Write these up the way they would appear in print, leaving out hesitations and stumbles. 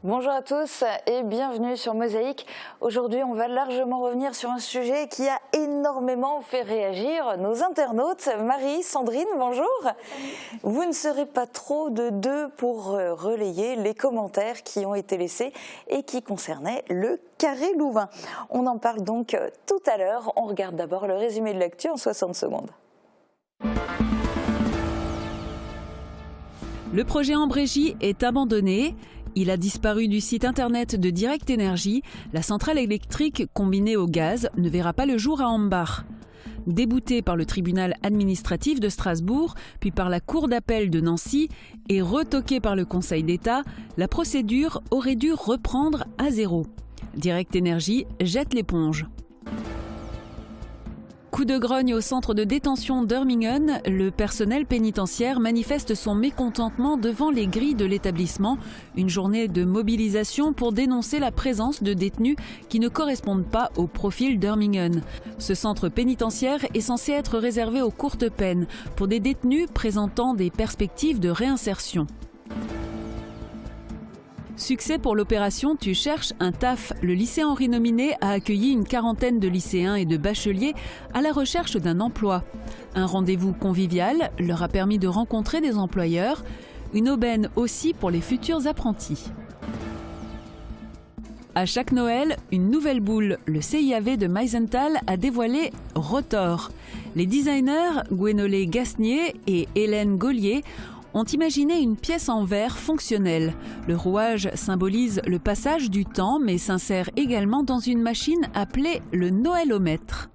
Bonjour à tous et bienvenue sur Mosaïque. Aujourd'hui, on va largement revenir sur un sujet qui a énormément fait réagir nos internautes. Marie, Sandrine, bonjour. Vous ne serez pas trop de deux pour relayer les commentaires qui ont été laissés et qui concernaient le Carré Louvain. On en parle donc tout à l'heure. On regarde d'abord le résumé de l'actu en 60 secondes. Le projet Ambrégy est abandonné. Il a disparu du site internet de Direct Énergie. La centrale électrique combinée au gaz ne verra pas le jour à Ambach. Déboutée par le tribunal administratif de Strasbourg, puis par la cour d'appel de Nancy et retoquée par le Conseil d'État, la procédure aurait dû reprendre à zéro. Direct Énergie jette l'éponge. Coup de grogne au centre de détention d'Hurmingen, le personnel pénitentiaire manifeste son mécontentement devant les grilles de l'établissement. Une journée de mobilisation pour dénoncer la présence de détenus qui ne correspondent pas au profil d'Hurmingen. Ce centre pénitentiaire est censé être réservé aux courtes peines pour des détenus présentant des perspectives de réinsertion. Succès pour l'opération Tu cherches un taf. Le lycée Henri Nominé a accueilli une quarantaine de lycéens et de bacheliers à la recherche d'un emploi. Un rendez-vous convivial leur a permis de rencontrer des employeurs. Une aubaine aussi pour les futurs apprentis. À chaque Noël, une nouvelle boule. Le CIAV de Meisenthal a dévoilé Rotor. Les designers Gwenolé Gasnier et Hélène Gaulier ont imaginé une pièce en verre fonctionnelle. Le rouage symbolise le passage du temps, mais s'insère également dans une machine appelée le Noëlomètre.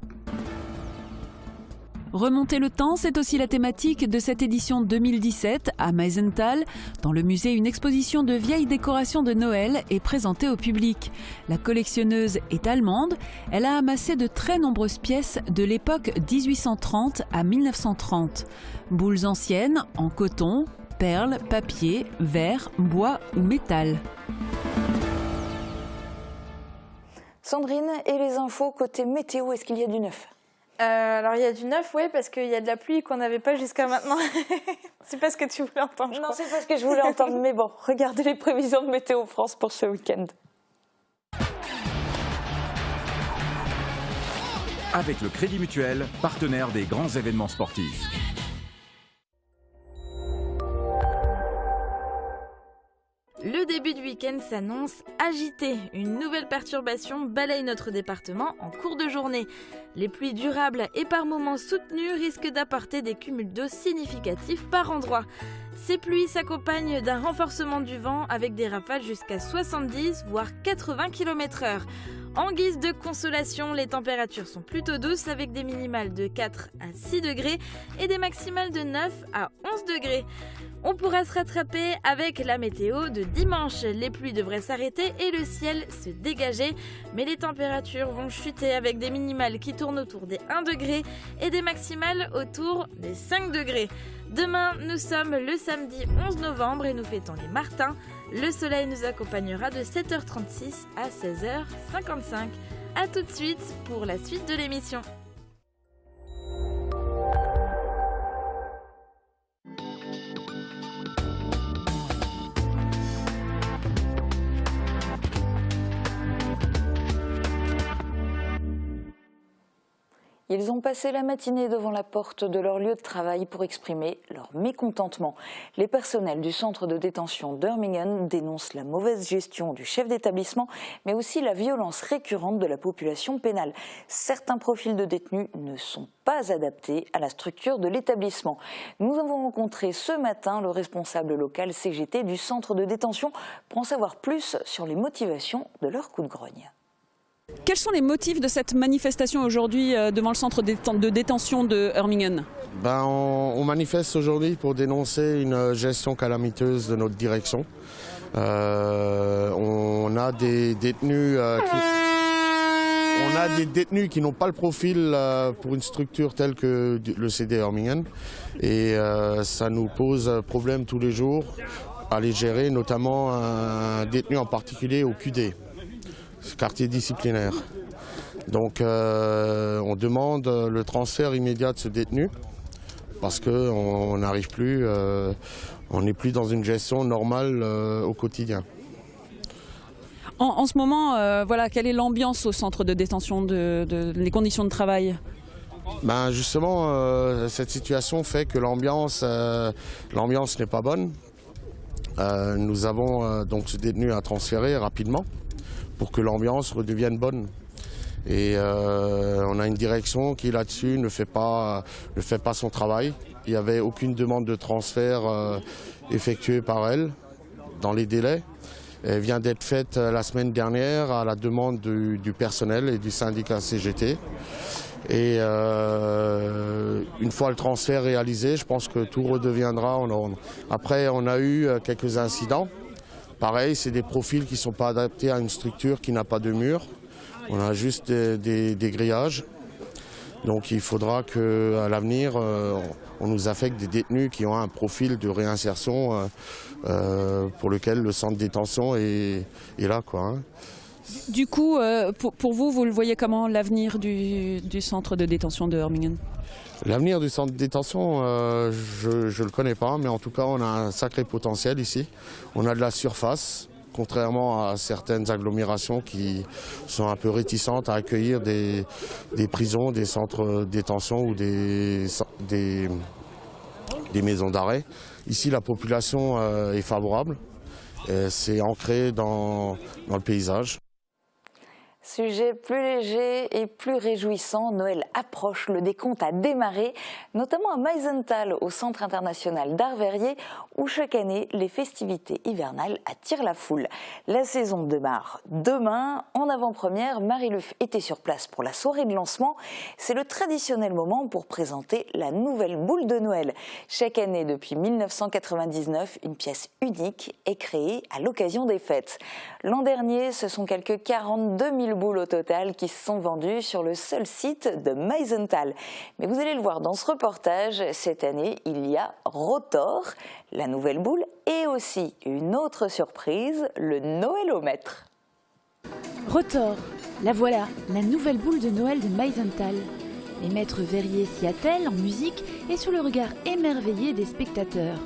Remonter le temps, c'est aussi la thématique de cette édition 2017 à Meisenthal. Dans le musée, une exposition de vieilles décorations de Noël est présentée au public. La collectionneuse est allemande. Elle a amassé de très nombreuses pièces de l'époque 1830 à 1930. Boules anciennes en coton, perles, papier, verre, bois ou métal. Sandrine, et les infos côté météo, est-ce qu'il y a du neuf ? Alors il y a du neuf, oui, parce qu'il y a de la pluie qu'on n'avait pas jusqu'à maintenant. C'est pas ce que tu voulais entendre, je crois. Non, c'est pas ce que je voulais entendre, mais bon, regardez les prévisions de Météo France pour ce week-end. Avec le Crédit Mutuel, partenaire des grands événements sportifs. Le début du week-end s'annonce agité. Une nouvelle perturbation balaye notre département en cours de journée. Les pluies durables et par moments soutenues risquent d'apporter des cumuls d'eau significatifs par endroits. Ces pluies s'accompagnent d'un renforcement du vent avec des rafales jusqu'à 70 voire 80 km/h. En guise de consolation, les températures sont plutôt douces avec des minimales de 4 à 6 degrés et des maximales de 9 à 11 degrés. On pourra se rattraper avec la météo de dimanche. Les pluies devraient s'arrêter et le ciel se dégager. Mais les températures vont chuter avec des minimales qui tournent autour des 1 degré et des maximales autour des 5 degrés. Demain, nous sommes le samedi 11 novembre et nous fêtons les Martins. Le soleil nous accompagnera de 7h36 à 16h55. A tout de suite pour la suite de l'émission. Ils ont passé la matinée devant la porte de leur lieu de travail pour exprimer leur mécontentement. Les personnels du centre de détention d'Hurmingen dénoncent la mauvaise gestion du chef d'établissement, mais aussi la violence récurrente de la population pénale. Certains profils de détenus ne sont pas adaptés à la structure de l'établissement. Nous avons rencontré ce matin le responsable local CGT du centre de détention pour en savoir plus sur les motivations de leur coup de grogne. Quels sont les motifs de cette manifestation aujourd'hui devant le centre de détention de Hurmingen ? On manifeste aujourd'hui pour dénoncer une gestion calamiteuse de notre direction. On a des détenus qui n'ont pas le profil pour une structure telle que le CD Hurmingen. Et ça nous pose problème tous les jours à les gérer, notamment un détenu en particulier au QD. Quartier disciplinaire. Donc on demande le transfert immédiat de ce détenu parce qu'on n'arrive plus, on n'est plus dans une gestion normale au quotidien. En ce moment, voilà, quelle est l'ambiance au centre de détention, les conditions de travail? Ben justement, cette situation fait que l'ambiance n'est pas bonne. Nous avons donc ce détenu à transférer rapidement pour que l'ambiance redevienne bonne. Et on a une direction qui là-dessus ne fait pas son travail. Il n'y avait aucune demande de transfert effectuée par elle dans les délais. Elle vient d'être faite la semaine dernière à la demande du personnel et du syndicat CGT. Et une fois le transfert réalisé, je pense que tout redeviendra en ordre. Après, on a eu quelques incidents. Pareil, c'est des profils qui ne sont pas adaptés à une structure qui n'a pas de mur. On a juste des grillages. Donc il faudra qu'à l'avenir, on nous affecte des détenus qui ont un profil de réinsertion pour lequel le centre de détention est là, quoi, hein. Du coup, pour vous, vous le voyez comment, l'avenir du centre de détention de Hurmingen? L'avenir du centre de détention, je ne le connais pas, mais en tout cas, on a un sacré potentiel ici. On a de la surface, contrairement à certaines agglomérations qui sont un peu réticentes à accueillir des prisons, des centres de détention ou des maisons d'arrêt. Ici, la population est favorable. C'est ancré dans le paysage. Sujet plus léger et plus réjouissant, Noël approche, le décompte a démarré, notamment à Meisenthal, au Centre international d'art verrier, où chaque année, les festivités hivernales attirent la foule. La saison démarre demain. En avant-première, Marie-Luf était sur place pour la soirée de lancement. C'est le traditionnel moment pour présenter la nouvelle boule de Noël. Chaque année, depuis 1999, une pièce unique est créée à l'occasion des fêtes. L'an dernier, ce sont quelques 42 000 boules au total qui se sont vendues sur le seul site de Meisenthal. Mais vous allez le voir dans ce reportage, cette année, il y a Rotor, la nouvelle boule, et aussi une autre surprise, le Noëlomètre. Rotor, la voilà, la nouvelle boule de Noël de Meisenthal. Les maîtres verriers s'y attellent en musique et sous le regard émerveillé des spectateurs.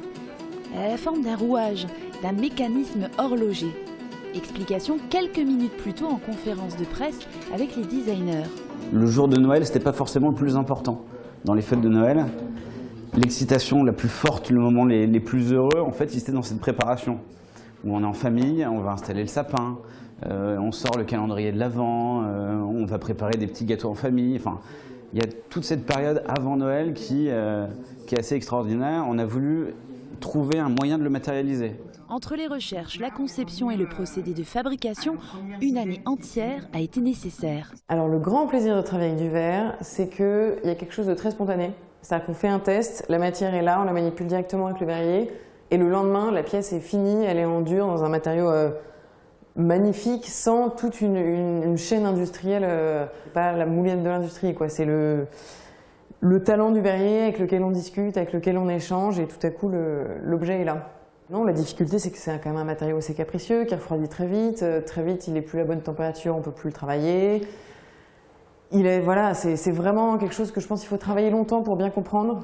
Elle a la forme d'un rouage, d'un mécanisme horloger. Explication quelques minutes plus tôt en conférence de presse avec les designers. Le jour de Noël, c'était pas forcément le plus important. Dans les fêtes de Noël, l'excitation la plus forte, le moment les plus heureux, en fait, c'était dans cette préparation. Où on est en famille, on va installer le sapin, on sort le calendrier de l'Avent, on va préparer des petits gâteaux en famille. Enfin, il y a toute cette période avant Noël qui est assez extraordinaire. On a voulu trouver un moyen de le matérialiser. Entre les recherches, la conception et le procédé de fabrication, une année entière a été nécessaire. Alors le grand plaisir de travailler avec du verre, c'est qu'il y a quelque chose de très spontané. C'est-à-dire qu'on fait un test, la matière est là, on la manipule directement avec le verrier, et le lendemain, la pièce est finie, elle est en dur dans un matériau magnifique, sans toute une chaîne industrielle, pas la moulinette de l'industrie, quoi. C'est le talent du verrier avec lequel on discute, avec lequel on échange, et tout à coup, l'objet est là. Non, la difficulté, c'est que c'est quand même un matériau assez capricieux, qui refroidit très vite. Très vite, il n'est plus à bonne température, on ne peut plus le travailler. Voilà, c'est vraiment quelque chose que je pense qu'il faut travailler longtemps pour bien comprendre.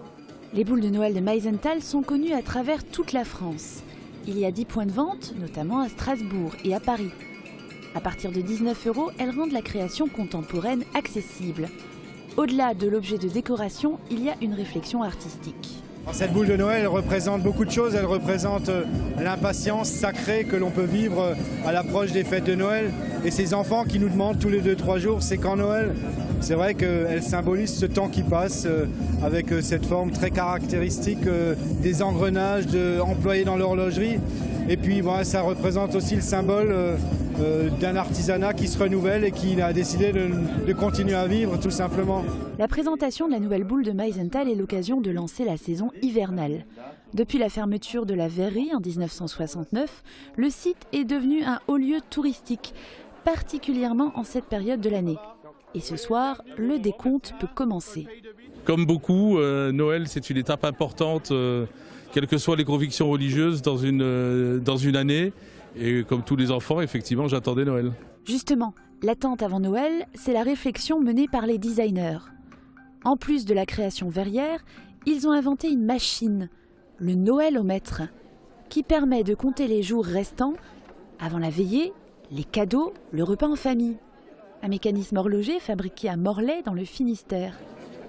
Les boules de Noël de Meisenthal sont connues à travers toute la France. Il y a 10 points de vente, notamment à Strasbourg et à Paris. À partir de 19 €, elles rendent la création contemporaine accessible. Au-delà de l'objet de décoration, il y a une réflexion artistique. Cette boule de Noël elle représente beaucoup de choses, elle représente l'impatience sacrée que l'on peut vivre à l'approche des fêtes de Noël. Et ces enfants qui nous demandent tous les 2-3 jours, c'est quand Noël? C'est vrai qu'elle symbolise ce temps qui passe avec cette forme très caractéristique des engrenages employés dans l'horlogerie. Et puis ça représente aussi le symbole d'un artisanat qui se renouvelle et qui a décidé de continuer à vivre tout simplement. La présentation de la nouvelle boule de Meisenthal est l'occasion de lancer la saison hivernale. Depuis la fermeture de la verrerie en 1969, le site est devenu un haut lieu touristique, particulièrement en cette période de l'année. Et ce soir, le décompte peut commencer. Comme beaucoup, Noël c'est une étape importante, quelles que soient les convictions religieuses dans une année. Et comme tous les enfants, effectivement, j'attendais Noël. Justement, l'attente avant Noël, c'est la réflexion menée par les designers. En plus de la création verrière, ils ont inventé une machine, le Noëlomètre, qui permet de compter les jours restants avant la veillée, Les cadeaux, le repas en famille. Un mécanisme horloger fabriqué à Morlaix dans le Finistère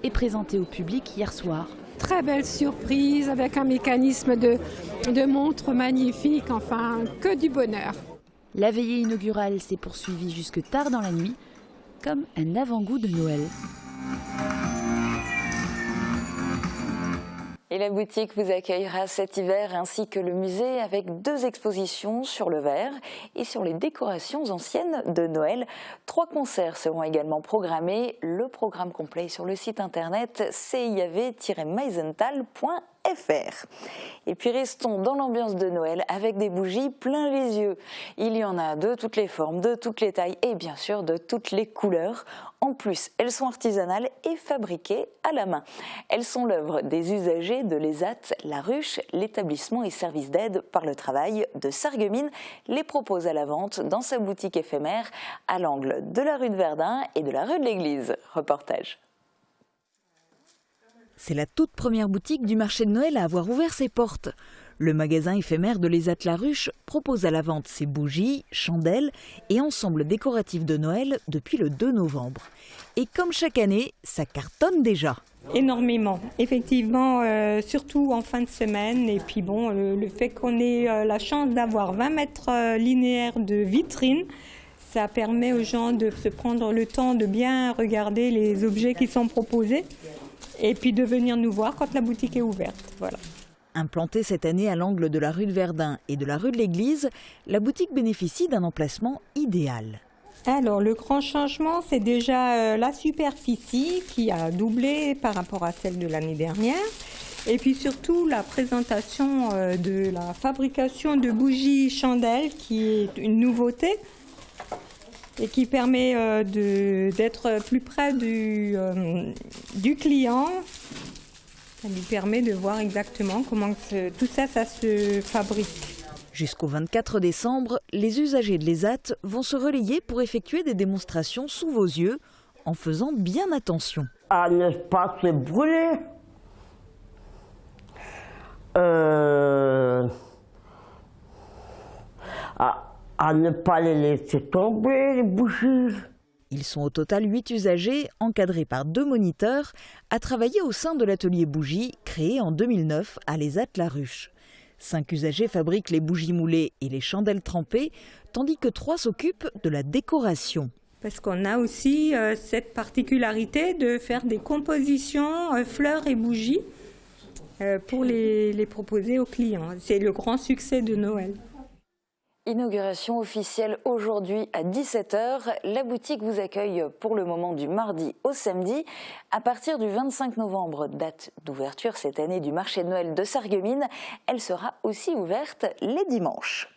et présenté au public hier soir. Très belle surprise avec un mécanisme de montre magnifique, enfin que du bonheur. La veillée inaugurale s'est poursuivie jusque tard dans la nuit, comme un avant-goût de Noël. Et la boutique vous accueillera cet hiver ainsi que le musée avec 2 expositions sur le verre et sur les décorations anciennes de Noël. 3 concerts seront également programmés. Le programme complet est sur le site internet ciav-meisenthal.fr. Et puis restons dans l'ambiance de Noël avec des bougies plein les yeux. Il y en a de toutes les formes, de toutes les tailles et bien sûr de toutes les couleurs. En plus, elles sont artisanales et fabriquées à la main. Elles sont l'œuvre des usagers de l'ESAT La Ruche. L'établissement et service d'aide par le travail de Sarreguemines les propose à la vente dans sa boutique éphémère à l'angle de la rue de Verdun et de la rue de l'Église. Reportage. C'est la toute première boutique du marché de Noël à avoir ouvert ses portes. Le magasin éphémère de l'ESAT La Ruche propose à la vente ses bougies, chandelles et ensembles décoratifs de Noël depuis le 2 novembre. Et comme chaque année, ça cartonne déjà. Énormément, effectivement, surtout en fin de semaine. Et puis bon, le fait qu'on ait la chance d'avoir 20 mètres linéaires de vitrine, ça permet aux gens de se prendre le temps de bien regarder les objets qui sont proposés et puis de venir nous voir quand la boutique est ouverte. Voilà. Implantée cette année à l'angle de la rue de Verdun et de la rue de l'Église, la boutique bénéficie d'un emplacement idéal. Alors le grand changement, c'est déjà la superficie qui a doublé par rapport à celle de l'année dernière. Et puis surtout la présentation de la fabrication de bougies chandelles qui est une nouveauté et qui permet d'être plus près du client. Ça lui permet de voir exactement comment tout ça se fabrique. Jusqu'au 24 décembre, les usagers de l'ESAT vont se relayer pour effectuer des démonstrations sous vos yeux en faisant bien attention. À ne pas se brûler. À ne pas les laisser tomber, les bougies. Ils sont au total 8 usagers, encadrés par 2 moniteurs, à travailler au sein de l'atelier bougies créé en 2009 à l'ESAT La Ruche. 5 usagers fabriquent les bougies moulées et les chandelles trempées, tandis que 3 s'occupent de la décoration. Parce qu'on a aussi cette particularité de faire des compositions fleurs et bougies pour les proposer aux clients. C'est le grand succès de Noël. Inauguration officielle aujourd'hui à 17 h. La boutique vous accueille pour le moment du mardi au samedi. À partir du 25 novembre, date d'ouverture cette année du marché de Noël de Sarreguemines, elle sera aussi ouverte les dimanches.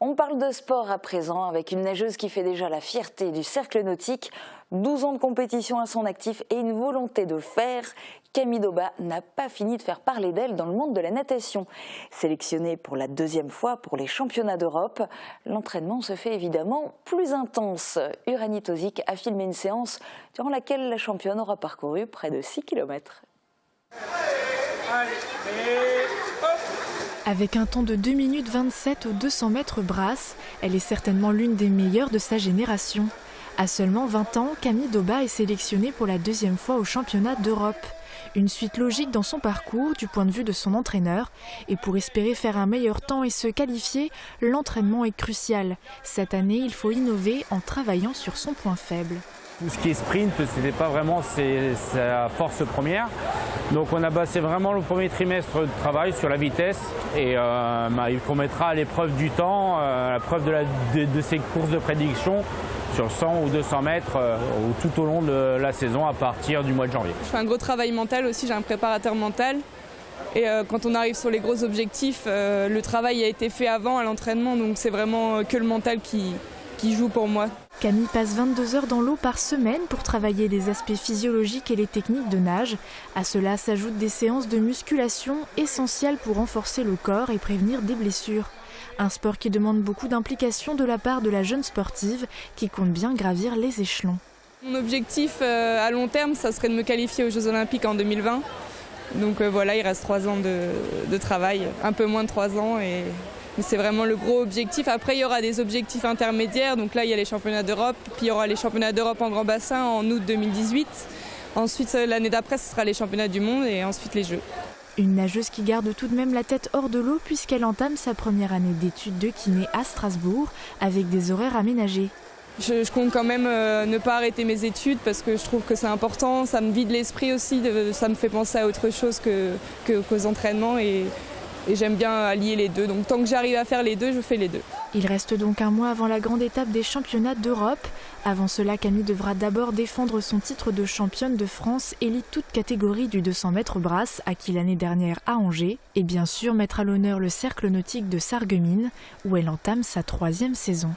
On parle de sport à présent avec une nageuse qui fait déjà la fierté du cercle nautique. 12 ans de compétition à son actif et une volonté de le faire. Camille Daubat n'a pas fini de faire parler d'elle dans le monde de la natation. Sélectionnée pour la 2e fois pour les championnats d'Europe, l'entraînement se fait évidemment plus intense. Uranie Tozic a filmé une séance durant laquelle la championne aura parcouru près de 6 km. Avec un temps de 2 minutes 27 aux 200 mètres brasse, elle est certainement l'une des meilleures de sa génération. À seulement 20 ans, Camille Daubat est sélectionnée pour la 2e fois au championnat d'Europe. Une suite logique dans son parcours du point de vue de son entraîneur. Et pour espérer faire un meilleur temps et se qualifier, l'entraînement est crucial. Cette année, il faut innover en travaillant sur son point faible. Tout ce qui est sprint, c'était pas vraiment sa force première. Donc on a basé vraiment le premier trimestre de travail sur la vitesse et qu'on mettra à l'épreuve du temps, à l'épreuve de ces courses de prédiction sur 100 ou 200 mètres tout au long de la saison à partir du mois de janvier. Je fais un gros travail mental aussi, j'ai un préparateur mental. Et quand on arrive sur les gros objectifs, le travail a été fait avant à l'entraînement, donc c'est vraiment que le mental qui joue pour moi. Camille passe 22 heures dans l'eau par semaine pour travailler les aspects physiologiques et les techniques de nage. À cela s'ajoutent des séances de musculation essentielles pour renforcer le corps et prévenir des blessures. Un sport qui demande beaucoup d'implication de la part de la jeune sportive qui compte bien gravir les échelons. Mon objectif à long terme, ça serait de me qualifier aux Jeux Olympiques en 2020. Donc voilà, il reste 3 ans de travail, un peu moins de 3 ans et C'est vraiment le gros objectif. Après, il y aura des objectifs intermédiaires. Donc là, il y a les championnats d'Europe, puis il y aura les championnats d'Europe en grand bassin en août 2018. Ensuite, l'année d'après, ce sera les championnats du monde et ensuite les Jeux. Une nageuse qui garde tout de même la tête hors de l'eau puisqu'elle entame sa première année d'études de kiné à Strasbourg avec des horaires aménagés. Je compte quand même ne pas arrêter mes études parce que je trouve que c'est important, ça me vide l'esprit aussi, ça me fait penser à autre chose qu'aux entraînements et j'aime bien allier les deux. Donc tant que j'arrive à faire les deux, je fais les deux. Il reste donc un mois avant la grande étape des championnats d'Europe. Avant cela, Camille devra d'abord défendre son titre de championne de France élite toute catégorie du 200 mètres brasse acquis l'année dernière à Angers et bien sûr mettre à l'honneur le cercle nautique de Sarreguemines où elle entame sa 3e saison.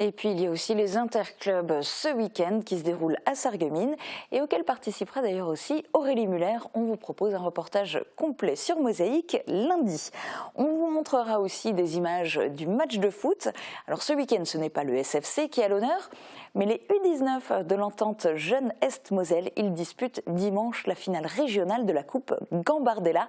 Et puis il y a aussi les interclubs ce week-end qui se déroulent à Sarreguemines et auxquels participera d'ailleurs aussi Aurélie Muller. On vous propose un reportage complet sur Mosaïque lundi. On vous montrera aussi des images du match de foot. Alors ce week-end ce n'est pas le SFC qui est à l'honneur, mais les U19 de l'entente Jeune Est-Moselle. Ils disputent dimanche la finale régionale de la Coupe Gambardella.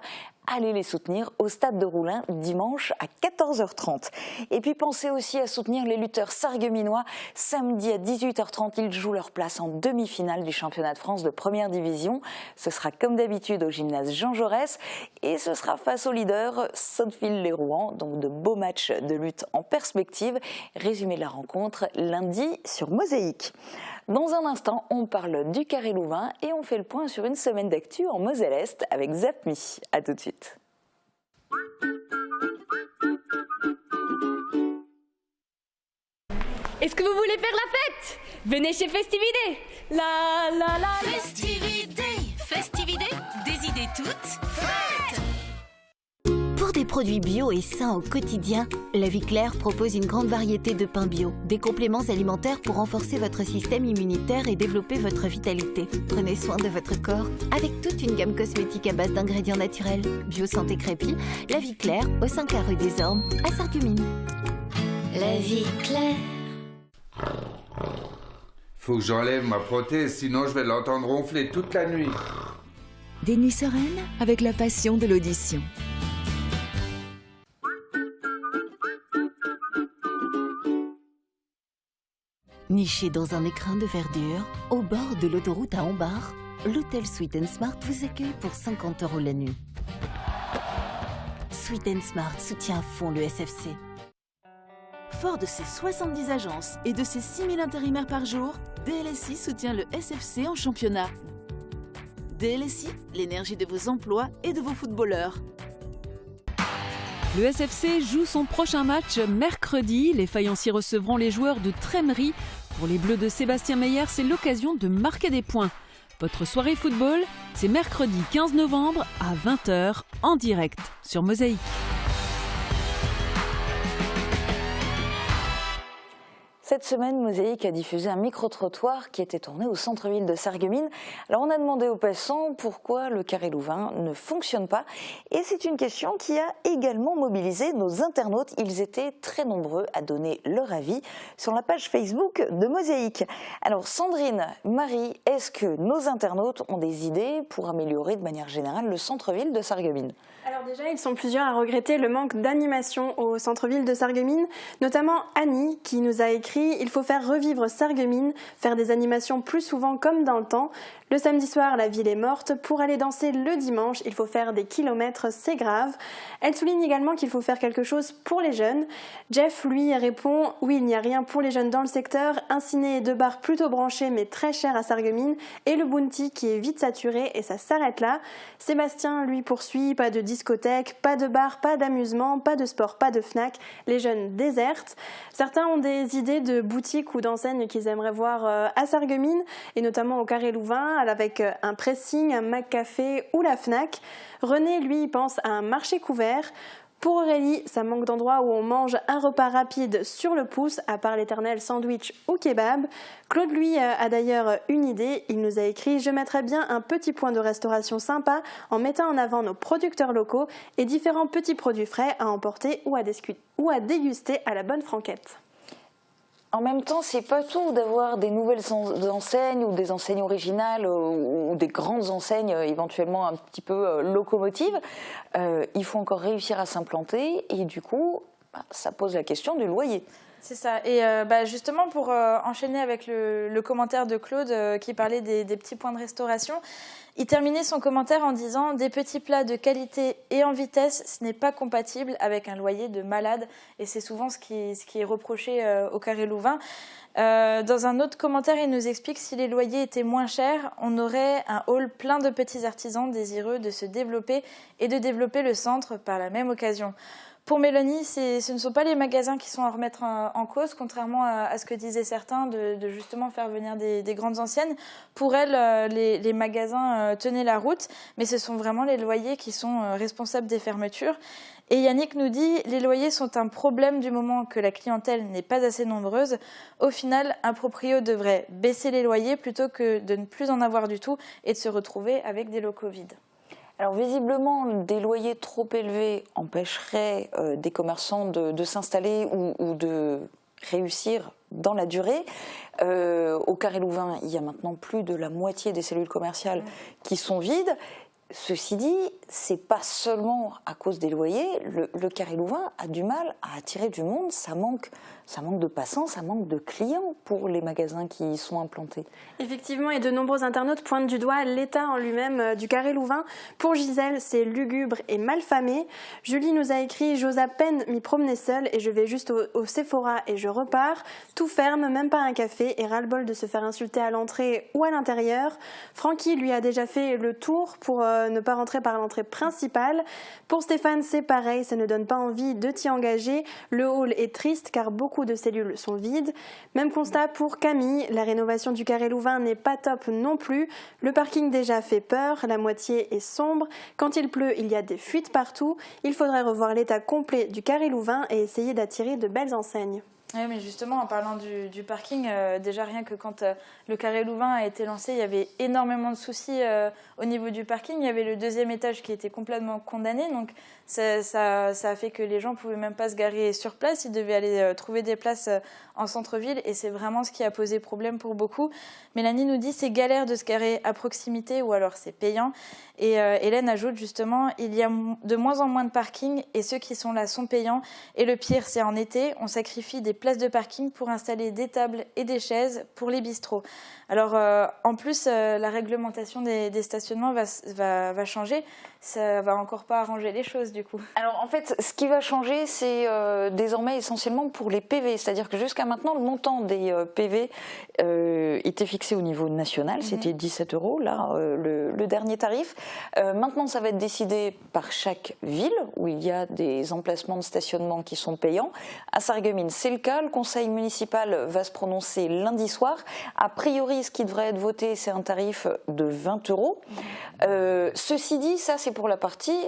Allez les soutenir au stade de Roulin dimanche à 14h30. Et puis pensez aussi à soutenir les lutteurs sarregueminois. Samedi à 18h30, ils jouent leur place en demi-finale du championnat de France de première division. Ce sera comme d'habitude au gymnase Jean Jaurès et ce sera face au leader Sotteville-les-Rouen. Donc de beaux matchs de lutte en perspective. Résumé de la rencontre lundi sur Mosaïque. Dans un instant, on parle du Carré Louvain et on fait le point sur une semaine d'actu en Moselle-Est avec Zapmi. A tout de suite. Est-ce que vous voulez faire la fête? Venez chez Festivité. La la la. Festivité, Festivité, des idées toutes faites. Pour des produits bio et sains au quotidien, La Vie Claire propose une grande variété de pains bio, des compléments alimentaires pour renforcer votre système immunitaire et développer votre vitalité. Prenez soin de votre corps avec toute une gamme cosmétique à base d'ingrédients naturels. Bio Santé Crépy, La Vie Claire, au 5 rue des Ormes, à Sarreguemines. La Vie Claire. Faut que j'enlève ma prothèse, sinon je vais l'entendre ronfler toute la nuit. Des nuits sereines avec la passion de l'audition. Niché dans un écrin de verdure, au bord de l'autoroute à Ambars, l'hôtel Sweet & Smart vous accueille pour 50 € la nuit. Sweet & Smart soutient à fond le SFC. Fort de ses 70 agences et de ses 6000 intérimaires par jour, DLSI soutient le SFC en championnat. DLSI, l'énergie de vos emplois et de vos footballeurs. Le SFC joue son prochain match mercredi. Les faïenciers recevront les joueurs de Trémery. Pour les Bleus de Sébastien Meyer, c'est l'occasion de marquer des points. Votre soirée football, c'est mercredi 15 novembre à 20h en direct sur Mosaïque. Cette semaine, Mosaïque a diffusé un micro-trottoir qui était tourné au centre-ville de Sarreguemines. Alors on a demandé aux passants pourquoi le Carré Louvain ne fonctionne pas. Et c'est une question qui a également mobilisé nos internautes. Ils étaient très nombreux à donner leur avis sur la page Facebook de Mosaïque. Alors Sandrine, Marie, est-ce que nos internautes ont des idées pour améliorer de manière générale le centre-ville de Sarreguemines ? Alors déjà, ils sont plusieurs à regretter le manque d'animation au centre-ville de Sarreguemines, notamment Annie qui nous a écrit « Il faut faire revivre Sarreguemines, faire des animations plus souvent comme dans le temps. Le samedi soir, la ville est morte. Pour aller danser le dimanche, il faut faire des kilomètres, c'est grave. » Elle souligne également qu'il faut faire quelque chose pour les jeunes. Jeff, lui, répond « Oui, il n'y a rien pour les jeunes dans le secteur. Un ciné et 2 bars plutôt branchés mais très chers à Sarreguemines. Et le Bounty qui est vite saturé et ça s'arrête là. » Sébastien, lui, poursuit « Pas de discothèque, pas de bar, pas d'amusement, pas de sport, pas de Fnac. Les jeunes désertent. » Certains ont des idées de boutiques ou d'enseignes qu'ils aimeraient voir à Sarreguemines et notamment au Carré Louvain avec un pressing, un McCafé ou la Fnac. René, lui, pense à un marché couvert. Pour Aurélie, ça manque d'endroits où on mange un repas rapide sur le pouce, à part l'éternel sandwich ou kebab. Claude, lui, a d'ailleurs une idée. Il nous a écrit « Je mettrais bien un petit point de restauration sympa en mettant en avant nos producteurs locaux et différents petits produits frais à emporter ou à déguster à la bonne franquette. » En même temps, c'est pas tout d'avoir des nouvelles enseignes ou des enseignes originales ou des grandes enseignes éventuellement un petit peu locomotives. Il faut encore réussir à s'implanter et du coup, ça pose la question du loyer. C'est ça. Et justement, pour enchaîner avec le commentaire de Claude qui parlait des petits points de restauration, il terminait son commentaire en disant « Des petits plats de qualité et en vitesse, ce n'est pas compatible avec un loyer de malade ». Et c'est souvent ce qui est reproché au Carré Louvain. Dans un autre commentaire, il nous explique que si les loyers étaient moins chers, on aurait un hall plein de petits artisans désireux de se développer et de développer le centre par la même occasion. Pour Mélanie, ce ne sont pas les magasins qui sont à remettre en cause, contrairement à ce que disaient certains, de justement faire venir des grandes enseignes. Pour elle, les magasins tenaient la route, mais ce sont vraiment les loyers qui sont responsables des fermetures. Et Yannick nous dit « Les loyers sont un problème du moment que la clientèle n'est pas assez nombreuse. Au final, un proprio devrait baisser les loyers plutôt que de ne plus en avoir du tout et de se retrouver avec des locaux vides. » Alors visiblement, des loyers trop élevés empêcheraient des commerçants de s'installer ou de réussir dans la durée. Au Carré Louvain, il y a maintenant plus de la moitié des cellules commerciales qui sont vides. Ceci dit, c'est pas seulement à cause des loyers. Le Carré Louvain a du mal à attirer du monde. Ça manque de passants, ça manque de clients pour les magasins qui y sont implantés. Effectivement, et de nombreux internautes pointent du doigt l'état en lui-même du Carré Louvain. Pour Gisèle, c'est lugubre et malfamé. Julie nous a écrit « J'ose à peine m'y promener seule et je vais juste au Sephora et je repars. Tout ferme, même pas un café et ras-le-bol de se faire insulter à l'entrée ou à l'intérieur. » Francky lui a déjà fait le tour pour ne pas rentrer par l'entrée principale. Pour Stéphane, c'est pareil, ça ne donne pas envie de t'y engager. Le hall est triste car beaucoup de cellules sont vides. Même constat pour Camille, la rénovation du Carré Louvain n'est pas top non plus. Le parking déjà fait peur, la moitié est sombre. Quand il pleut, il y a des fuites partout. Il faudrait revoir l'état complet du Carré Louvain et essayer d'attirer de belles enseignes. Oui, mais justement, en parlant du parking, déjà rien que quand le Carré Louvain a été lancé, il y avait énormément de soucis au niveau du parking. Il y avait le deuxième étage qui était complètement condamné, donc ça a fait que les gens ne pouvaient même pas se garer sur place. Ils devaient aller trouver des places en centre-ville et c'est vraiment ce qui a posé problème pour beaucoup. Mélanie nous dit c'est galère de se garer à proximité ou alors c'est payant. Et Hélène ajoute justement il y a de moins en moins de parking et ceux qui sont là sont payants. Et le pire, c'est en été, on sacrifie des places de parking pour installer des tables et des chaises pour les bistrots. Alors en plus, la réglementation des stationnements va changer. Ça va encore pas arranger les choses du coup. Alors en fait, ce qui va changer, c'est désormais essentiellement pour les PV. C'est-à-dire que jusqu'à maintenant, le montant des PV était fixé au niveau national. C'était 17 €, là, le dernier tarif. Maintenant, ça va être décidé par chaque ville où il y a des emplacements de stationnement qui sont payants. À Sarreguemines, c'est le cas. Le conseil municipal va se prononcer lundi soir. A priori, ce qui devrait être voté, c'est un tarif de 20 €. Ceci dit, ça, c'est pour la partie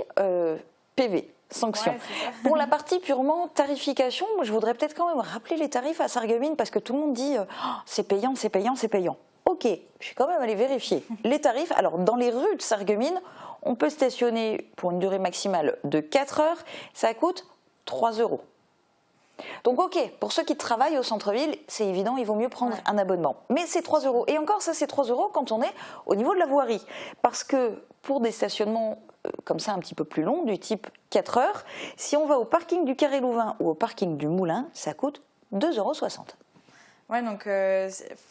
PV. Sanction. Ouais, pour la partie purement tarification, moi, je voudrais peut-être quand même rappeler les tarifs à Sarreguemines parce que tout le monde dit c'est payant, c'est payant, c'est payant. Ok, je suis quand même allée vérifier les tarifs. Alors, dans les rues de Sarreguemines, on peut stationner pour une durée maximale de 4 heures. Ça coûte 3 €. Donc ok, pour ceux qui travaillent au centre-ville, c'est évident, il vaut mieux prendre un abonnement. Mais c'est 3 €. Et encore, ça c'est 3 € quand on est au niveau de la voirie. Parce que pour des stationnements comme ça un petit peu plus longs, du type 4 heures, si on va au parking du Carré Louvain ou au parking du Moulin, ça coûte 2,60 €. Ouais, donc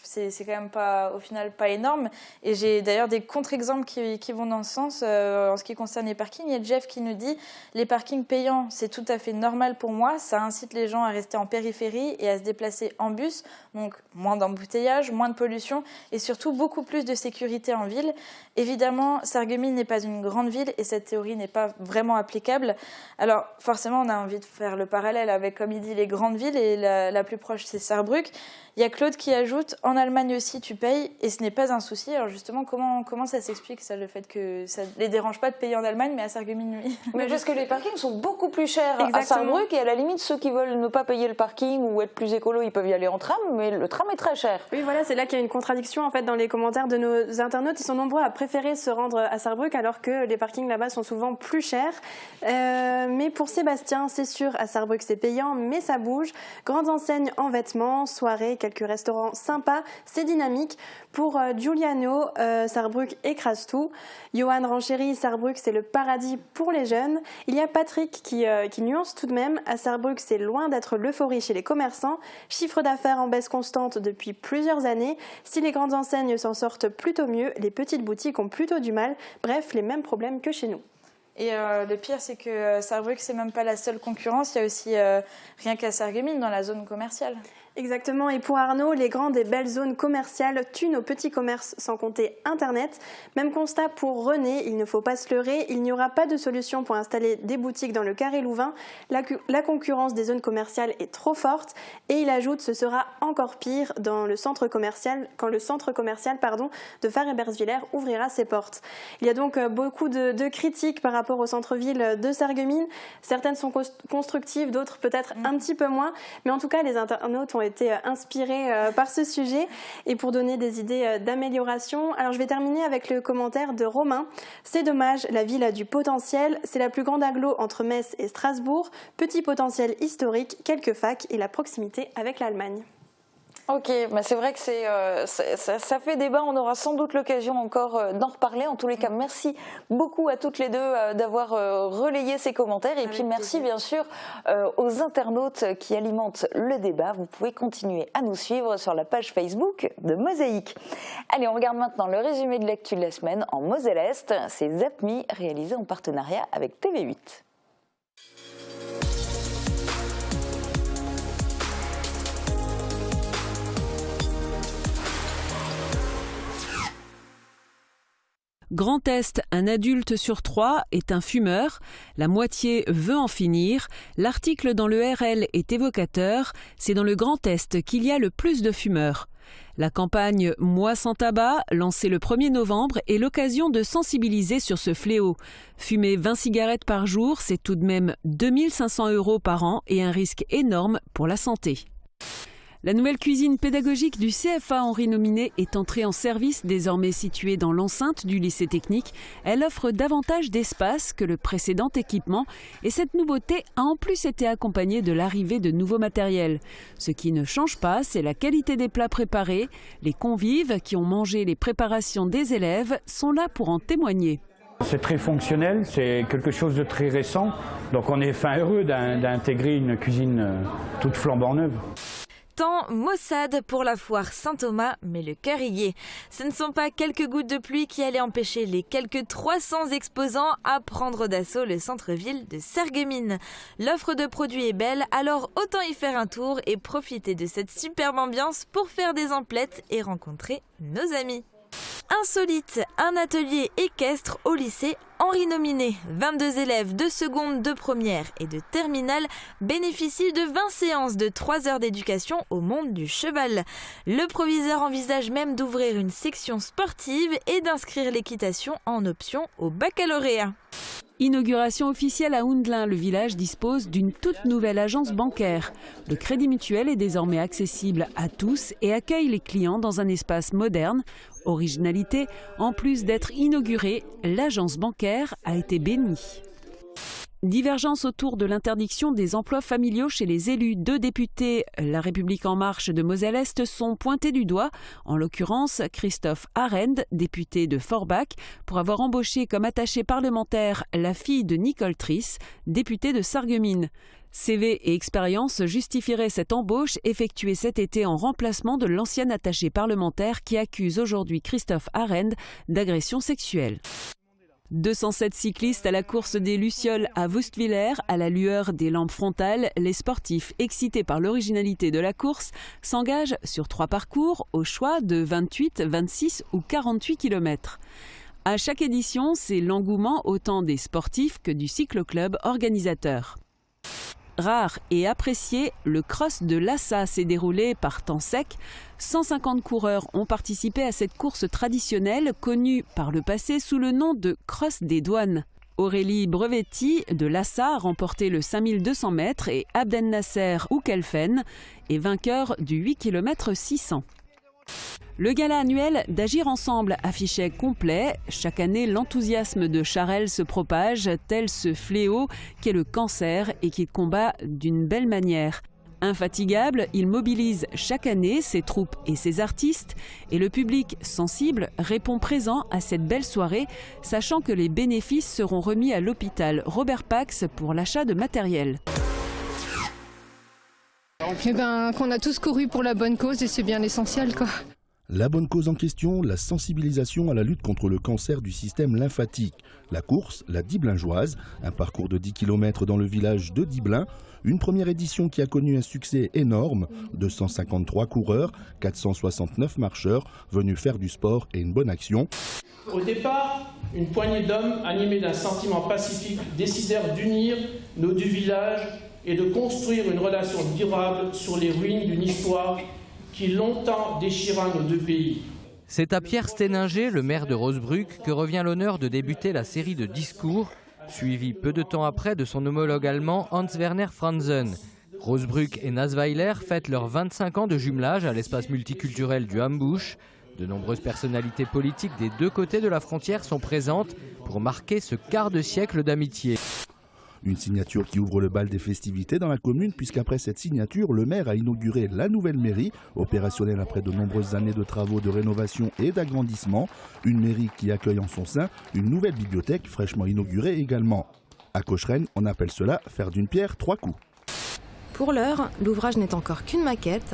c'est quand même pas, au final, pas énorme. Et j'ai d'ailleurs des contre-exemples qui vont dans ce sens en ce qui concerne les parkings. Il y a Jeff qui nous dit « Les parkings payants, c'est tout à fait normal pour moi. Ça incite les gens à rester en périphérie et à se déplacer en bus. Donc moins d'embouteillage, moins de pollution et surtout beaucoup plus de sécurité en ville. Évidemment, Sarreguemines n'est pas une grande ville et cette théorie n'est pas vraiment applicable. Alors forcément, on a envie de faire le parallèle avec, comme il dit, les grandes villes et la plus proche, c'est Sarrebruck. Il y a Claude qui ajoute « En Allemagne aussi, tu payes et ce n'est pas un souci ». Alors justement, comment ça s'explique, ça, le fait que ça ne les dérange pas de payer en Allemagne, mais à Sarreguemines, oui. Mais parce que les parkings sont beaucoup plus chers Exactement. à Sarrebruck, et à la limite, ceux qui veulent ne pas payer le parking ou être plus écolo, ils peuvent y aller en tram, mais le tram est très cher. Oui, voilà, c'est là qu'il y a une contradiction en fait dans les commentaires de nos internautes. Ils sont nombreux à préférer se rendre à Sarrebruck alors que les parkings là-bas sont souvent plus chers. Mais pour Sébastien, c'est sûr, à Sarrebruck c'est payant, mais ça bouge. Grandes enseignes en vêtements, soirées, quelques restaurants sympas, c'est dynamique. Pour Giuliano, Sarrebruck écrase tout. Johan renchérit, Sarrebruck c'est le paradis pour les jeunes. Il y a Patrick qui nuance tout de même. À Sarrebruck, c'est loin d'être l'euphorie chez les commerçants. Chiffre d'affaires en baisse constante depuis plusieurs années. Si les grandes enseignes s'en sortent plutôt mieux, les petites boutiques ont plutôt du mal. Bref, les mêmes problèmes que chez nous. Et le pire, c'est que Sarrebruck, c'est même pas la seule concurrence. Il y a aussi rien qu'à Sarreguemines dans la zone commerciale. Exactement, et pour Arnaud, les grandes et belles zones commerciales tuent nos petits commerces, sans compter Internet. Même constat pour René, il ne faut pas se leurrer, il n'y aura pas de solution pour installer des boutiques dans le Carré Louvain. La concurrence des zones commerciales est trop forte, et il ajoute ce sera encore pire dans le centre commercial, quand le centre commercial de Fare-Bersviller ouvrira ses portes. Il y a donc beaucoup de critiques par rapport au centre-ville de Sarreguemines. Certaines sont constructives, d'autres peut-être un petit peu moins, mais en tout cas les internautes ont été inspirés par ce sujet et pour donner des idées d'amélioration. Alors je vais terminer avec le commentaire de Romain. C'est dommage, la ville a du potentiel. C'est la plus grande agglo entre Metz et Strasbourg. Petit potentiel historique, quelques facs et la proximité avec l'Allemagne. Ok, bah c'est vrai que ça fait débat, on aura sans doute l'occasion encore d'en reparler. En tous les cas, merci beaucoup à toutes les deux d'avoir relayé ces commentaires et puis merci bien sûr aux internautes qui alimentent le débat. Vous pouvez continuer à nous suivre sur la page Facebook de Mosaïque. Allez, on regarde maintenant le résumé de l'actu de la semaine en Moselle-Est. C'est ZapMe réalisé en partenariat avec TV8. Grand Est, un adulte sur 3 est un fumeur, la moitié veut en finir. L'article dans le RL est évocateur, c'est dans le Grand Est qu'il y a le plus de fumeurs. La campagne Moi sans tabac, lancée le 1er novembre, est l'occasion de sensibiliser sur ce fléau. Fumer 20 cigarettes par jour, c'est tout de même 2 500 € par an et un risque énorme pour la santé. La nouvelle cuisine pédagogique du CFA Henri Nominet est entrée en service, désormais située dans l'enceinte du lycée technique. Elle offre davantage d'espace que le précédent équipement et cette nouveauté a en plus été accompagnée de l'arrivée de nouveaux matériels. Ce qui ne change pas, c'est la qualité des plats préparés. Les convives qui ont mangé les préparations des élèves sont là pour en témoigner. C'est très fonctionnel, c'est quelque chose de très récent. Donc on est heureux d'intégrer une cuisine toute flambant neuve. Temps maussade pour la foire Saint-Thomas, mais le cœur y est. Ce ne sont pas quelques gouttes de pluie qui allaient empêcher les quelques 300 exposants à prendre d'assaut le centre-ville de Sarreguemines. L'offre de produits est belle, alors autant y faire un tour et profiter de cette superbe ambiance pour faire des emplettes et rencontrer nos amis. Insolite, un atelier équestre au lycée Henri Nominet. 22 élèves de seconde, de première et de terminale bénéficient de 20 séances de 3 heures d'éducation au monde du cheval. Le proviseur envisage même d'ouvrir une section sportive et d'inscrire l'équitation en option au baccalauréat. Inauguration officielle à Houndelin, le village dispose d'une toute nouvelle agence bancaire. Le Crédit Mutuel est désormais accessible à tous et accueille les clients dans un espace moderne. Originalité, en plus d'être inaugurée, l'agence bancaire a été bénie. Divergence autour de l'interdiction des emplois familiaux chez les élus. 2 députés La République En Marche de Moselle-Est sont pointés du doigt, en l'occurrence Christophe Arend, député de Forbach, pour avoir embauché comme attachée parlementaire la fille de Nicole Triss, députée de Sarreguemines. CV et expérience justifieraient cette embauche effectuée cet été en remplacement de l'ancien attaché parlementaire qui accuse aujourd'hui Christophe Arend d'agression sexuelle. 207 cyclistes à la course des Lucioles à Wustwiller, à la lueur des lampes frontales. Les sportifs, excités par l'originalité de la course, s'engagent sur 3 parcours au choix de 28, 26 ou 48 km. À chaque édition, c'est l'engouement autant des sportifs que du cyclo-club organisateur. Rare et apprécié, le cross de Lhassa s'est déroulé par temps sec. 150 coureurs ont participé à cette course traditionnelle connue par le passé sous le nom de Cross des Douanes. Aurélie Brevetti de Lhassa a remporté le 5200 mètres et Abdel Nasser Oukelfen est vainqueur du 8 km 600. Le gala annuel d'Agir Ensemble affichait complet. Chaque année, l'enthousiasme de Charelle se propage, tel ce fléau qu'est le cancer et qu'il combat d'une belle manière. Infatigable, il mobilise chaque année ses troupes et ses artistes et le public sensible répond présent à cette belle soirée, sachant que les bénéfices seront remis à l'hôpital Robert Pax pour l'achat de matériel. Qu'on a tous couru pour la bonne cause et c'est bien l'essentiel, quoi. La bonne cause en question, la sensibilisation à la lutte contre le cancer du système lymphatique. La course, la Diblingeoise, un parcours de 10 km dans le village de Diblin. Une première édition qui a connu un succès énorme. 253 coureurs, 469 marcheurs venus faire du sport et une bonne action. Au départ, une poignée d'hommes animés d'un sentiment pacifique décidèrent d'unir nos deux villages et de construire une relation durable sur les ruines d'une histoire qui longtemps déchira nos deux pays. C'est à Pierre Steninger, le maire de Rosebruck, que revient l'honneur de débuter la série de discours, suivi peu de temps après de son homologue allemand Hans-Werner Franzen. Rosebruck et Nassweiler fêtent leurs 25 ans de jumelage à l'espace multiculturel du Hambusch. De nombreuses personnalités politiques des deux côtés de la frontière sont présentes pour marquer ce quart de siècle d'amitié. Une signature qui ouvre le bal des festivités dans la commune, puisqu'après cette signature, le maire a inauguré la nouvelle mairie, opérationnelle après de nombreuses années de travaux de rénovation et d'agrandissement. Une mairie qui accueille en son sein une nouvelle bibliothèque fraîchement inaugurée également. À Cocheren, on appelle cela faire d'une pierre trois coups. Pour l'heure, l'ouvrage n'est encore qu'une maquette.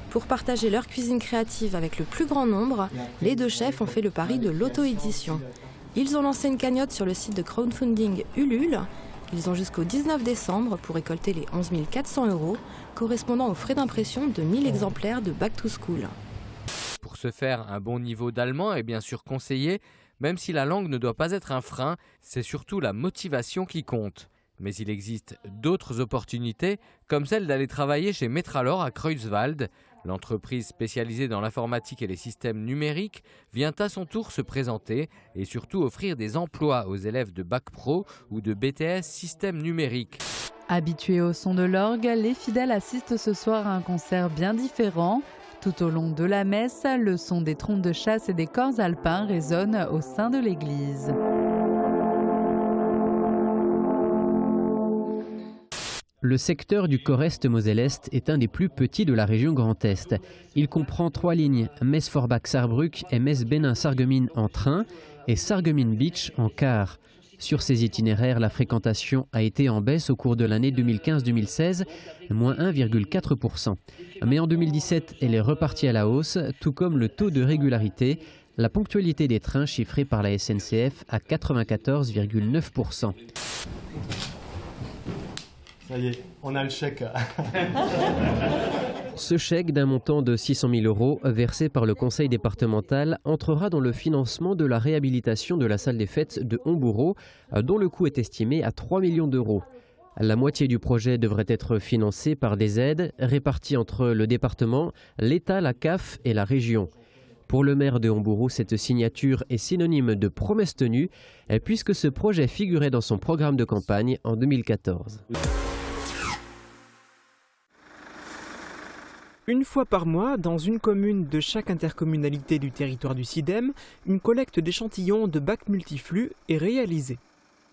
Pour partager leur cuisine créative avec le plus grand nombre, les deux chefs ont fait le pari de l'auto-édition. Ils ont lancé une cagnotte sur le site de crowdfunding Ulule. Ils ont jusqu'au 19 décembre pour récolter les 11 400 €, correspondant aux frais d'impression de 1000 exemplaires de Back to School. Pour ce faire, un bon niveau d'allemand est bien sûr conseillé, même si la langue ne doit pas être un frein, c'est surtout la motivation qui compte. Mais il existe d'autres opportunités, comme celle d'aller travailler chez Metralor à Kreuzwald. L'entreprise spécialisée dans l'informatique et les systèmes numériques vient à son tour se présenter et surtout offrir des emplois aux élèves de Bac Pro ou de BTS Systèmes numériques. Habitués au son de l'orgue, les fidèles assistent ce soir à un concert bien différent. Tout au long de la messe, le son des trompes de chasse et des corps alpins résonne au sein de l'église. Le secteur du Corrèze Moselle-Est est un des plus petits de la région Grand Est. Il comprend 3 lignes, Metz-Forbach-Saarbrück et Metz-Bénin-Sarreguemines en train et Sarreguemines Beach en car. Sur ces itinéraires, la fréquentation a été en baisse au cours de l'année 2015-2016, moins 1,4%. Mais en 2017, elle est repartie à la hausse, tout comme le taux de régularité, la ponctualité des trains chiffrée par la SNCF à 94,9%. Ça y est, on a le chèque. Ce chèque d'un montant de 600 000 € versé par le conseil départemental entrera dans le financement de la réhabilitation de la salle des fêtes de Homboureau, dont le coût est estimé à 3 millions d'euros. La moitié du projet devrait être financée par des aides réparties entre le département, l'État, la CAF et la région. Pour le maire de Homboureau, cette signature est synonyme de promesse tenue, puisque ce projet figurait dans son programme de campagne en 2014. Une fois par mois, dans une commune de chaque intercommunalité du territoire du SIDEM, une collecte d'échantillons de bacs multiflux est réalisée.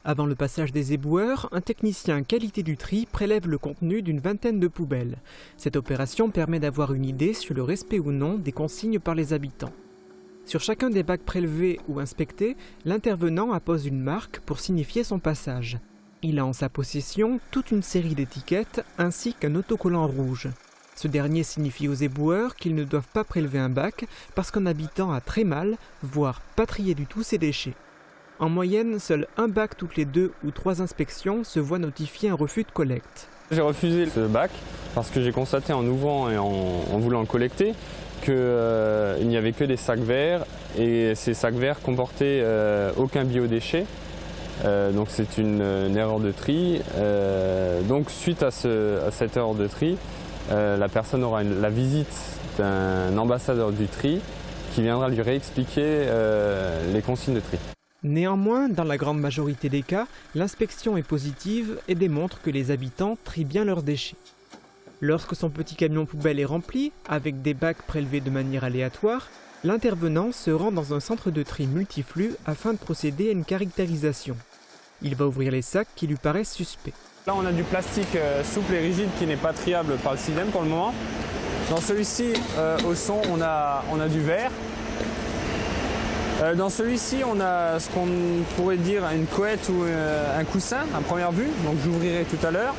Avant le passage des éboueurs, un technicien qualité du tri prélève le contenu d'une vingtaine de poubelles. Cette opération permet d'avoir une idée sur le respect ou non des consignes par les habitants. Sur chacun des bacs prélevés ou inspectés, l'intervenant appose une marque pour signifier son passage. Il a en sa possession toute une série d'étiquettes ainsi qu'un autocollant rouge. Ce dernier signifie aux éboueurs qu'ils ne doivent pas prélever un bac parce qu'un habitant a très mal, voire pas trié du tout ses déchets. En moyenne, seul un bac toutes les 2 ou 3 inspections se voit notifier un refus de collecte. J'ai refusé ce bac parce que j'ai constaté en ouvrant et en voulant le collecter qu'il n'y avait que des sacs verts et ces sacs verts comportaient aucun biodéchet. Donc c'est une erreur de tri. Donc suite à cette erreur de tri, la personne aura la visite d'un ambassadeur du tri qui viendra lui réexpliquer les consignes de tri. Néanmoins, dans la grande majorité des cas, l'inspection est positive et démontre que les habitants trient bien leurs déchets. Lorsque son petit camion poubelle est rempli, avec des bacs prélevés de manière aléatoire, l'intervenant se rend dans un centre de tri multiflux afin de procéder à une caractérisation. Il va ouvrir les sacs qui lui paraissent suspects. Là, on a du plastique souple et rigide qui n'est pas triable par le SIDEM pour le moment. Dans celui-ci, au son, on a du verre. Dans celui-ci, on a ce qu'on pourrait dire une couette ou un coussin à première vue, donc j'ouvrirai tout à l'heure.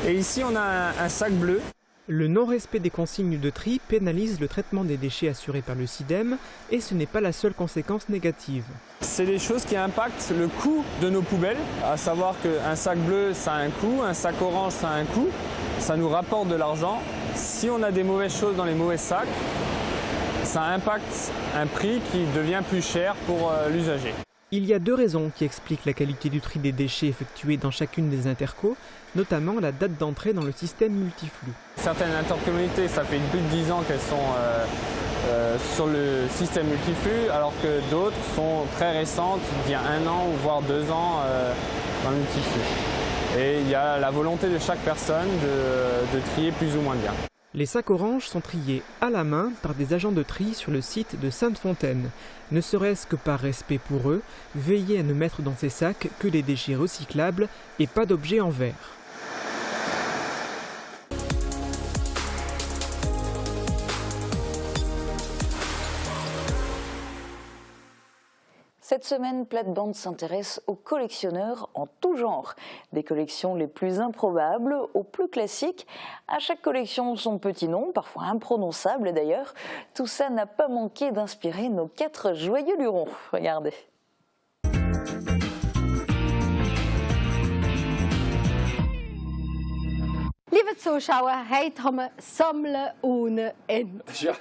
Et ici, on a un sac bleu. Le non-respect des consignes de tri pénalise le traitement des déchets assuré par le SIDEM et ce n'est pas la seule conséquence négative. C'est des choses qui impactent le coût de nos poubelles, à savoir qu'un sac bleu, ça a un coût, un sac orange, ça a un coût, ça nous rapporte de l'argent. Si on a des mauvaises choses dans les mauvais sacs, ça impacte un prix qui devient plus cher pour l'usager. Il y a deux raisons qui expliquent la qualité du tri des déchets effectués dans chacune des intercos, notamment la date d'entrée dans le système multiflux. Certaines intercommunautés, ça fait plus de 10 ans qu'elles sont sur le système multiflux, alors que d'autres sont très récentes, il y a 1 an ou voire 2 ans dans le multiflux. Et il y a la volonté de chaque personne de trier plus ou moins bien. Les sacs oranges sont triés à la main par des agents de tri sur le site de Sainte-Fontaine. Ne serait-ce que par respect pour eux, veillez à ne mettre dans ces sacs que des déchets recyclables et pas d'objets en verre. Cette semaine, Plate-Bande s'intéresse aux collectionneurs en tout genre. Des collections les plus improbables aux plus classiques. À chaque collection, son petit nom, parfois imprononçable d'ailleurs. Tout ça n'a pas manqué d'inspirer nos 4 joyeux lurons. Regardez. Liebe Zuschauer, heute haben wir Sammeln ohne Ende. Ja.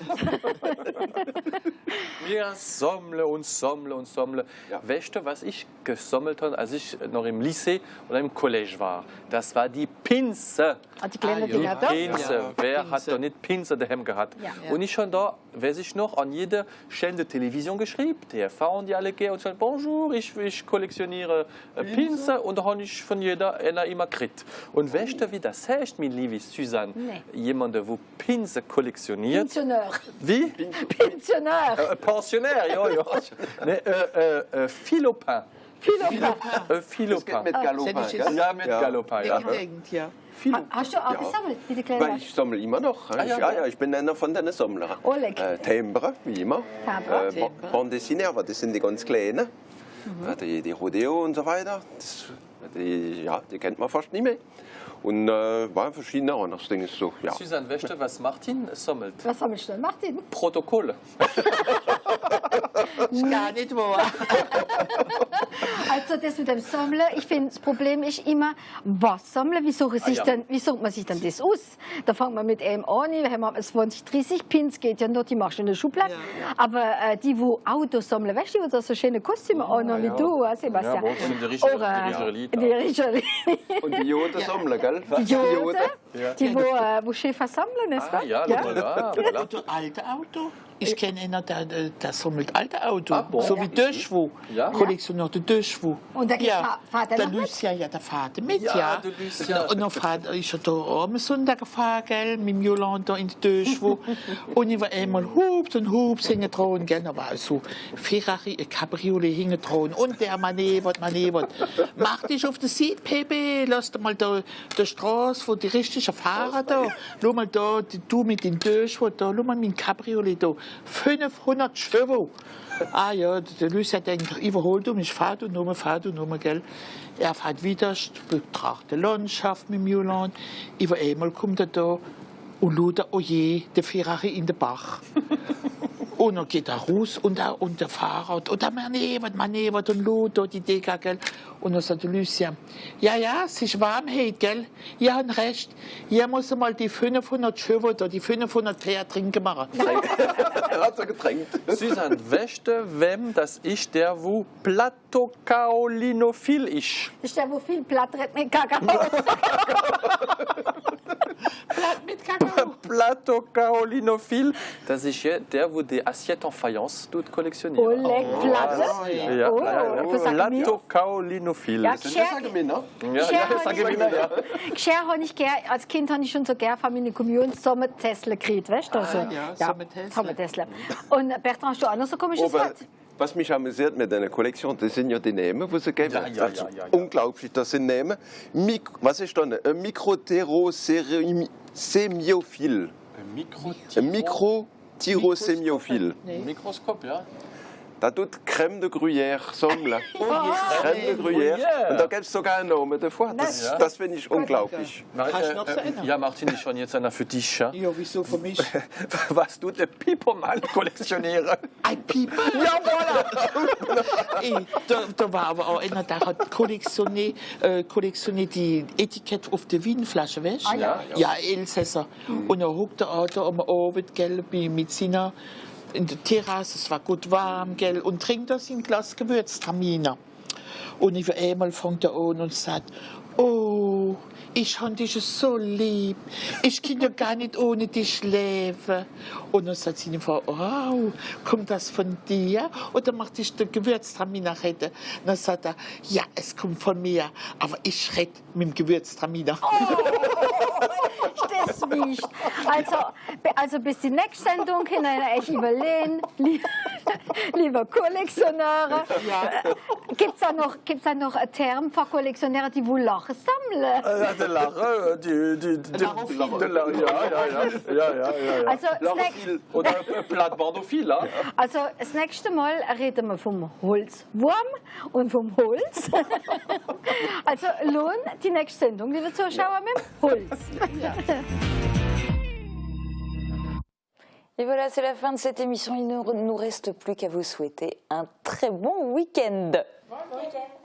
Wir sammeln und sammeln und sammeln. Ja. Weißt du, was ich gesammelt habe, als ich noch im Lycée oder im College war? Das war die Pinse. Die kleinen Dinger da? Pinse. Ja. Wer hat da nicht Pinse daheim gehabt? Ja. Und ich habe da, weiß ich noch, an jede Chaîne de Television geschrieben, TV und die alle gehen und sagen, bonjour, ich kollektioniere Pinse und da habe ich von jeder einer immer gekriegt. Und weißt du, wie das heißt, meine liebe Suzanne? Nee. Jemand, der Pinse kollektioniert. Pensionär. Wie? Pensionär. Pensionär, ja, ja. Nee, Philopin. Philopin. Mit Galopin, ja, mit Galopin, ja. Ja. Hast du auch gesammelt, wie die Kleinen? Ich sammle immer noch. Ja, ich bin einer von den Sammlern. Timbre, wie immer. Bande dessinée, aber das sind die ganz Kleinen. Die Rodeo und so weiter. Die kennt man fast nicht mehr. Und verschiedene andere Dinge so. Ja. Suzanne, weißt du, was Martin sammelt? Was sammelst du, Martin? Protokolle. Gar nicht wahr. Also das mit dem Sammeln, ich finde, das Problem ist immer, was sammeln, wie sucht man sich dann das aus? Da fängt man mit einem an, wir haben 20, 30 Pins, geht ja noch, die machst du in der Schublade. Ja. Aber die, die Autos sammeln, weißt du, die so schöne Kostüme anhaben wie du, Sebastian? Ja, bei uns sind die Richelieu. Und die Jode sammeln, gell? Die Jode, die wo Schäfer sammeln, ist das? Ja, voilà. Alte Auto. Ich kenne einen, der sammelt alte Autos, so wie deux Chevaux. Ja. Kollektioniert deux Chevaux. Und der Vater der Lucien, ja, der Vater mit, ja. Und dann ist er da am Sonntag gefahren, gell, mit dem Jolanda in die deux Chevaux. Und ich war einmal Hups und Hups hinten dran, gell. Da war so Ferrari, ein Cabriolet hinten dran. Und der manevert. Mach dich auf die Seite, Pepe, lass dir mal da die Straße, wo die richtigen Fahrer da. Schau mal da, du mit den deux Chevaux da, schau mal mit dem Cabriolet da. 500 Schwöre. Ah ja, der Lucien denkt, überholt mich, fahr du nur, gell. Er fährt wieder, betrachtet die Landschaft mit Mjuland. Über einmal kommt er da und schaut, oh je, der Ferrari in den Bach. Und dann geht er raus und der Fahrrad und der manövert und laut die Decke, gell. Und dann sagt Lucia, ja, es ist warm heute, gell. Ja, und recht. Hier muss mal die 500 Schöwe oder die 500 Teer trinken machen. Er hat so getränkt. Susanne, weißt du, wem das ist, der wo Plattokaulinophiel ist? Das ist der, wo viel Blatt mit Kakao. Plattokaulinophiel, das ist der, wo die Assiettes en Faïence kollektioniert. Oh, leck, Platte. Ja, Ja, Plattokaulinophiel. Cher habe ich gern, als Kind habe ich schon so gern von meiner Kommunion Sommertessler gekriegt, weißt du? Also, Sommertessler. Und Bertrand, hast du auch noch so komisches Wort? Was mich amüsiert mit einer Kollektion, das sind ja die Namen, die sie geben. Ja. Unglaublich, das sind Namen. Was ist da? Ein Mikrotyrosemiophil. Ein Mikrotyrosemiophil. Mikroskop, ja. Da tut Crème de Gruyère sammeln. Crème de Gruyère. Und da gibt es sogar einen Namen davor. Das finde ich unglaublich. Ja, Martin, ich schon jetzt einer für dich. Ja, wieso für mich? Was tut der Pipermann kollektionieren? Ein Piper? Ja, voilà! Da war aber auch einer, der hat kollektioniert die Etikett auf der Weinflasche, weißt du? Ja, Elsässer. Und er huckt da am Abend, gell, mit seiner in der Terrasse, es war gut warm, gell, und trinkt aus ein Glas Gewürztraminer. Und auf einmal fängt er an und sagt, oh, ich habe dich so lieb, ich kann ja gar nicht ohne dich leben. Und dann sagt seine Frau, oh, kommt das von dir? Oder macht dich der Gewürztraminer retten? Dann sagt er, ja, es kommt von mir, aber ich rette mit dem Gewürztraminer. Das nicht. Also bis die nächste Sendung hinein, ich überlegen, lieber Kollektionäre. Gibt es da noch einen Term für Kollektionäre, die wohl Lachen sammeln? Der Lache, Also, oder Plattbordophil. Also das nächste Mal reden wir vom Holzwurm und vom Holz. Also lohn die nächste Sendung, liebe Zuschauer, mit dem Holz. Et voilà, c'est la fin de cette émission. Il ne nous reste plus qu'à vous souhaiter un très bon week-end. Bon week-end.